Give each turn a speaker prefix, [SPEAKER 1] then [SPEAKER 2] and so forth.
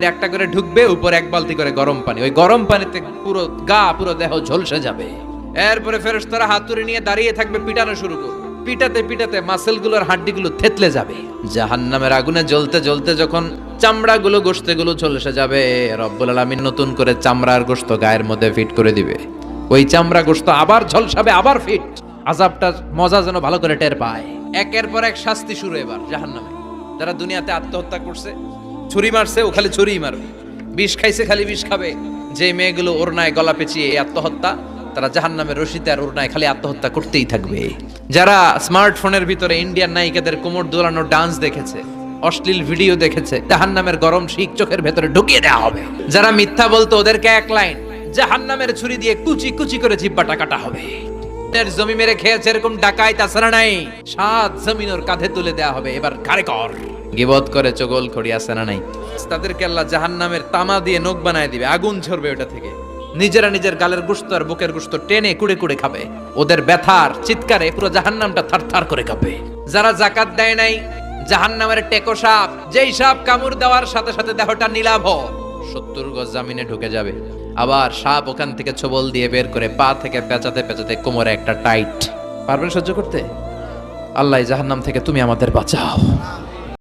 [SPEAKER 1] একটা করে ঢুকবে, উপর এক বালতি করে গরম পানি, ওই গরম পানিতে পুরো গা পুরো দেহ ঝলসে যাবে। এরপরে ফেরেশতারা হাতুড়ি নিয়ে দাঁড়িয়ে থাকবে, পিটানো শুরু করবে। পিটাতে পিটাতে মাসেলগুলোর হাড্ডিগুলো থেতলে যাবে। জাহান্নামের আগুনে জ্বলতে জ্বলতে যখন চামড়াগুলো গোশতগুলো ঝলসে যাবে, রব্বুল আলামিন নতুন করে চামড়ার গোশত গায়ের মধ্যে ফিট করে দিবে। ওই চামড়া গোশত আবার ঝলসাবে, আবার ফিট। আযাবটা মজা যেন ভালো করে টের পায়। একের পর এক শাস্তি শুরু এবার জাহান্নামে। যারা দুনিয়াতে আত্মহত্যা করছে, ছুরি মারছে, ও খালি ছুরিই মারবে। বিষ খাইছে, খালি বিষ খাবে। যে মেয়েগুলো ওড়নায় গলা পেঁচিয়ে আত্মহত্যা, তারা জাহান্নামের রশিতে আর ওড়নায় খালি আত্মহত্যা করতেই থাকবে। যারা স্মার্টফোনের ভিতরে ইন্ডিয়ান নায়িকাদের কোমর দোলানো ডান্স দেখেছে, অশ্লীল ভিডিও দেখেছে, জাহান্নামের গরম শিক চোখের ভেতরে ঢুকিয়ে দেওয়া হবে। যারা মিথ্যা বলতো, ওদেরকে এক লাইন জাহান্নামের ছুরি দিয়ে কুচি কুচি করে জিহ্বাটা কাটা হবে। জমি মেরে খেয়েছে এরকম ডাকাইত আছে নাই, 7 জমিন ওর কাঁধে তুলে দেওয়া হবে। এবার ঘাড়ে কর। গিবত করে চগল খড়ি আছে না নাই, তাদেরকে আল্লাহ জাহান্নামের তামা দিয়ে নখ বানায় দিবে, আগুন ঝরবে ওটা থেকে। নিজেরা নিজের গালের গোশত আর বুকের গোশত টেনে কুড়ে কুড়ে খাবে। ওদের ব্যথার চিৎকারে পুরো জাহান্নামটা থারথার করে কাঁপে। যারা যাকাত দেয় নাই, জাহান্নামের টেকো সাপ, যেই সাপ কামড় দেওয়ার সাথে সাথে দেহটা নীলাভ 70 গজ জামিনে ঢুকে যাবে। আবার সাপ ওখান থেকে ছোবল দিয়ে বের করে পা থেকে পেঁচাতে পেঁচাতে কোমরে একটা টাইট। পারবেন সহ্য করতে? আল্লাহ জাহান্নাম থেকে তুমি আমাদের বাঁচাও।